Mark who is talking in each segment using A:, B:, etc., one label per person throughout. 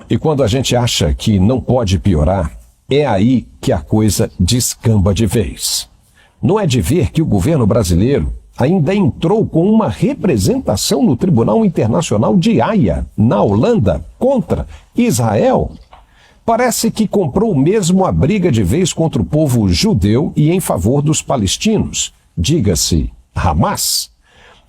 A: E quando a gente acha que não pode piorar, é aí que a coisa descamba de vez. Não é de ver que o governo brasileiro ainda entrou com uma representação no Tribunal Internacional de Haia, na Holanda, contra Israel. Parece que comprou mesmo a briga de vez contra o povo judeu e em favor dos palestinos, diga-se Hamas.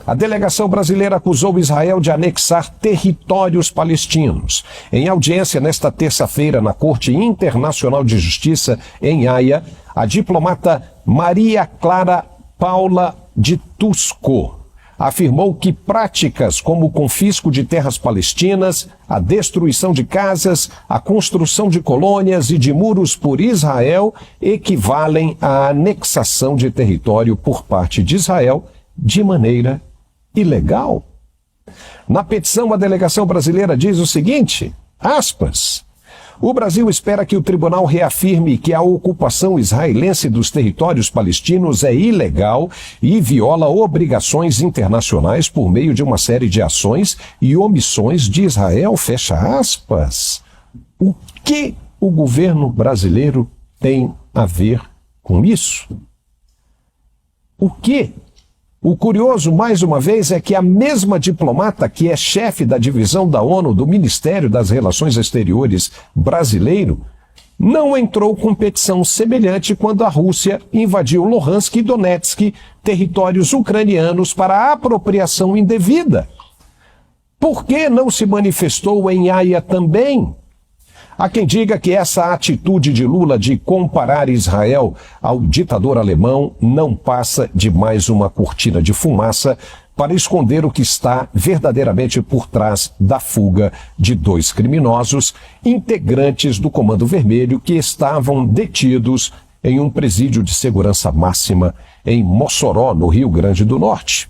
A: A delegação brasileira acusou Israel de anexar territórios palestinos. Em audiência nesta terça-feira na Corte Internacional de Justiça em Haia, a diplomata Maria Clara Paula de Tusco afirmou que práticas como o confisco de terras palestinas, a destruição de casas, a construção de colônias e de muros por Israel equivalem à anexação de território por parte de Israel de maneira ilegal. Na petição, a delegação brasileira diz o seguinte, aspas, o Brasil espera que o tribunal reafirme que a ocupação israelense dos territórios palestinos é ilegal e viola obrigações internacionais por meio de uma série de ações e omissões de Israel, fecha aspas. O que o governo brasileiro tem a ver com isso? O quê? O curioso, mais uma vez, é que a mesma diplomata que é chefe da divisão da ONU do Ministério das Relações Exteriores brasileiro não entrou com petição semelhante quando a Rússia invadiu Luhansk e Donetsk, territórios ucranianos, para apropriação indevida. Por que não se manifestou em Haia também? Há quem diga que essa atitude de Lula de comparar Israel ao ditador alemão não passa de mais uma cortina de fumaça para esconder o que está verdadeiramente por trás da fuga de 2 criminosos, integrantes do Comando Vermelho que estavam detidos em um presídio de segurança máxima em Mossoró, no Rio Grande do Norte.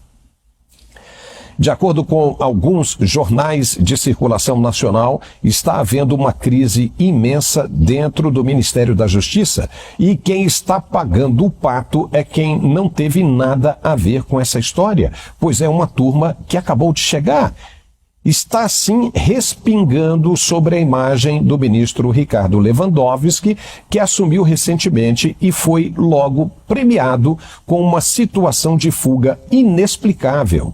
A: De acordo com alguns jornais de circulação nacional, está havendo uma crise imensa dentro do Ministério da Justiça e quem está pagando o pato é quem não teve nada a ver com essa história, pois é uma turma que acabou de chegar. Está, assim, respingando sobre a imagem do ministro Ricardo Lewandowski, que assumiu recentemente e foi logo premiado com uma situação de fuga inexplicável.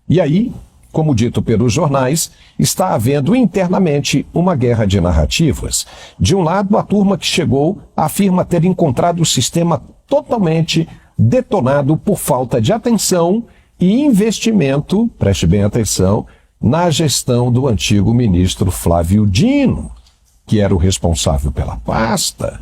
A: E aí, como dito pelos jornais, está havendo internamente uma guerra de narrativas. De um lado, a turma que chegou afirma ter encontrado o sistema totalmente detonado por falta de atenção e investimento, preste bem atenção, na gestão do antigo ministro Flávio Dino, que era o responsável pela pasta.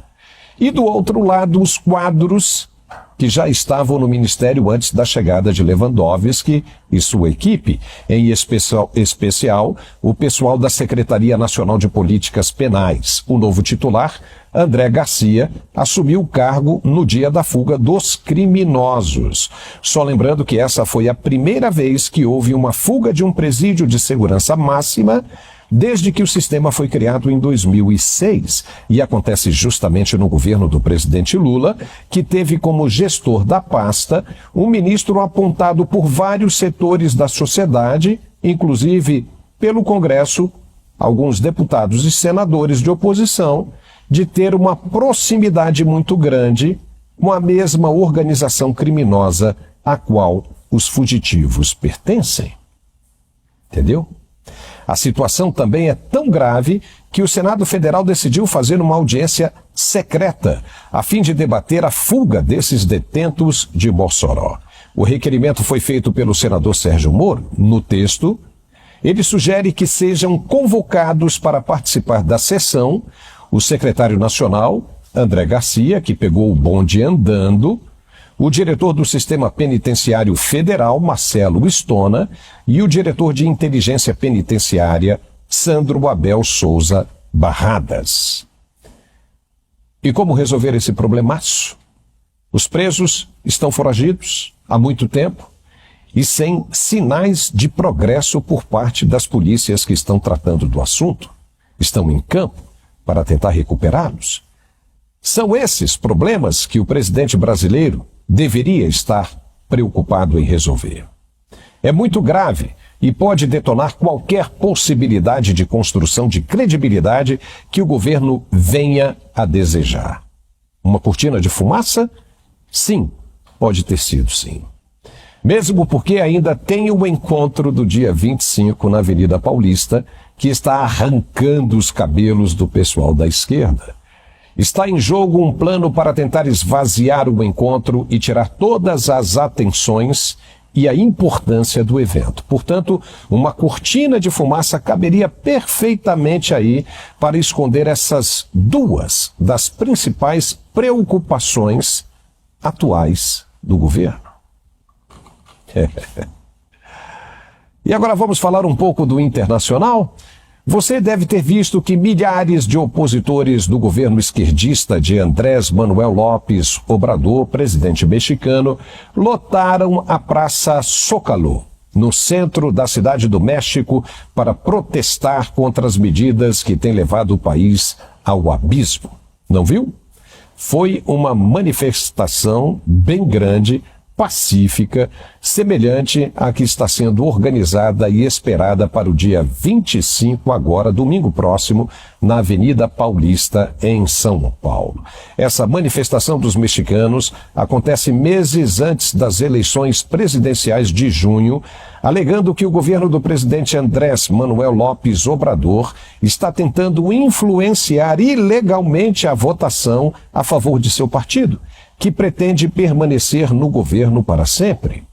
A: E do outro lado, os quadros que já estavam no Ministério antes da chegada de Lewandowski e sua equipe, em especial o pessoal da Secretaria Nacional de Políticas Penais. O novo titular, André Garcia, assumiu o cargo no dia da fuga dos criminosos. Só lembrando que essa foi a primeira vez que houve uma fuga de um presídio de segurança máxima desde que o sistema foi criado em 2006 e acontece justamente no governo do presidente Lula, que teve como gestor da pasta um ministro apontado por vários setores da sociedade, inclusive pelo Congresso, alguns deputados e senadores de oposição, de ter uma proximidade muito grande com a mesma organização criminosa a qual os fugitivos pertencem. Entendeu? A situação também é tão grave que o Senado Federal decidiu fazer uma audiência secreta a fim de debater a fuga desses detentos de Mossoró. O requerimento foi feito pelo senador Sérgio Moro. No texto, ele sugere que sejam convocados para participar da sessão o secretário nacional, André Garcia, que pegou o bonde andando, o diretor do Sistema Penitenciário Federal, Marcelo Stona, e o diretor de Inteligência Penitenciária, Sandro Abel Souza Barradas. E como resolver esse problemaço? Os presos estão foragidos há muito tempo e sem sinais de progresso por parte das polícias que estão tratando do assunto. Estão em campo para tentar recuperá-los. São esses problemas que o presidente brasileiro deveria estar preocupado em resolver. É muito grave e pode detonar qualquer possibilidade de construção de credibilidade que o governo venha a desejar. Uma cortina de fumaça? Sim, pode ter sido sim. Mesmo porque ainda tem o encontro do dia 25 na Avenida Paulista, que está arrancando os cabelos do pessoal da esquerda. Está em jogo um plano para tentar esvaziar o encontro e tirar todas as atenções e a importância do evento. Portanto, uma cortina de fumaça caberia perfeitamente aí para esconder essas duas das principais preocupações atuais do governo. E agora vamos falar um pouco do internacional? Você deve ter visto que milhares de opositores do governo esquerdista de Andrés Manuel López Obrador, presidente mexicano, lotaram a Praça Zócalo, no centro da cidade do México, para protestar contra as medidas que têm levado o país ao abismo. Não viu? Foi uma manifestação bem grande, pacífica, semelhante à que está sendo organizada e esperada para o dia 25, agora, domingo próximo, na Avenida Paulista, em São Paulo. Essa manifestação dos mexicanos acontece meses antes das eleições presidenciais de junho, alegando que o governo do presidente Andrés Manuel López Obrador está tentando influenciar ilegalmente a votação a favor de seu partido, que pretende permanecer no governo para sempre.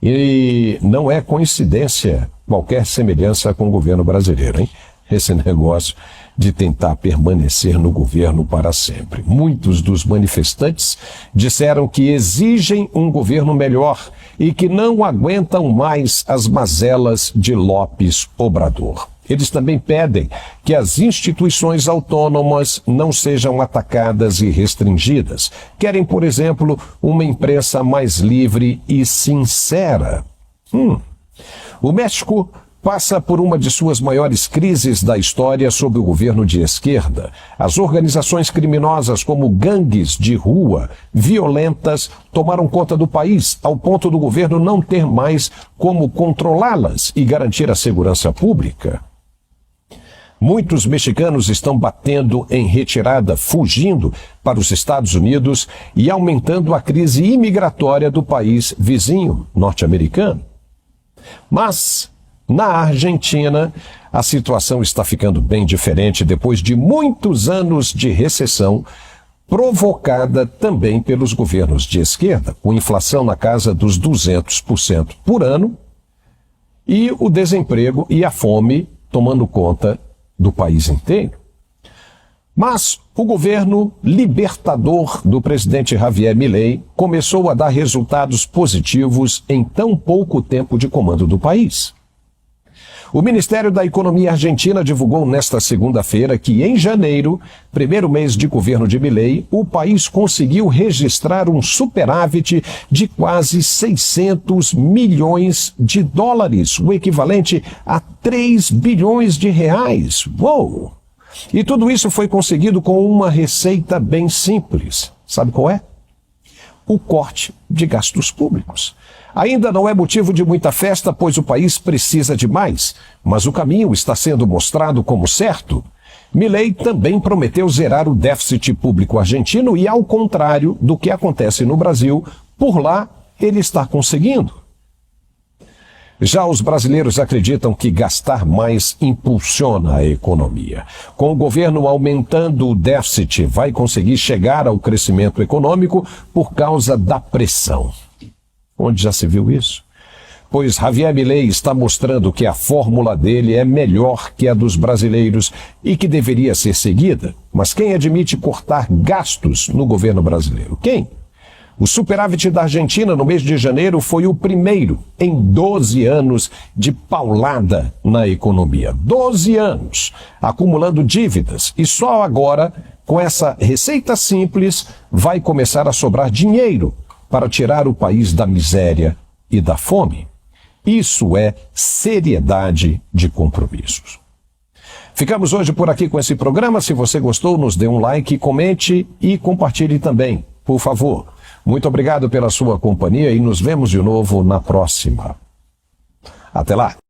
A: E não é coincidência qualquer semelhança com o governo brasileiro, hein? Esse negócio de tentar permanecer no governo para sempre. Muitos dos manifestantes disseram que exigem um governo melhor e que não aguentam mais as mazelas de López Obrador. Eles também pedem que as instituições autônomas não sejam atacadas e restringidas. Querem, por exemplo, uma imprensa mais livre e sincera. O México passa por uma de suas maiores crises da história sob o governo de esquerda. As organizações criminosas como gangues de rua, violentas, tomaram conta do país, ao ponto do governo não ter mais como controlá-las e garantir a segurança pública. Muitos mexicanos estão batendo em retirada, fugindo para os Estados Unidos e aumentando a crise imigratória do país vizinho norte-americano. Mas na Argentina, a situação está ficando bem diferente depois de muitos anos de recessão, provocada também pelos governos de esquerda, com inflação na casa dos 200% por ano e o desemprego e a fome tomando conta do país inteiro. Mas o governo libertador do presidente Javier Milei começou a dar resultados positivos em tão pouco tempo de comando do país. O Ministério da Economia Argentina divulgou nesta segunda-feira que, em janeiro, primeiro mês de governo de Milei, o país conseguiu registrar um superávit de quase 600 milhões de dólares, o equivalente a 3 bilhões de reais. Uou! E tudo isso foi conseguido com uma receita bem simples. Sabe qual é? O corte de gastos públicos. Ainda não é motivo de muita festa, pois o país precisa de mais, mas o caminho está sendo mostrado como certo. Milei também prometeu zerar o déficit público argentino e, ao contrário do que acontece no Brasil, por lá ele está conseguindo. Já os brasileiros acreditam que gastar mais impulsiona a economia. Com o governo aumentando o déficit, vai conseguir chegar ao crescimento econômico por causa da pressão. Onde já se viu isso? Pois Javier Milei está mostrando que a fórmula dele é melhor que a dos brasileiros e que deveria ser seguida. Mas quem admite cortar gastos no governo brasileiro? Quem? O superávit da Argentina no mês de janeiro foi o primeiro em 12 anos de paulada na economia. 12 anos acumulando dívidas. E só agora, com essa receita simples, vai começar a sobrar dinheiro para tirar o país da miséria e da fome. Isso é seriedade de compromissos. Ficamos hoje por aqui com esse programa. Se você gostou, nos dê um like, comente e compartilhe também, por favor. Muito obrigado pela sua companhia e nos vemos de novo na próxima. Até lá!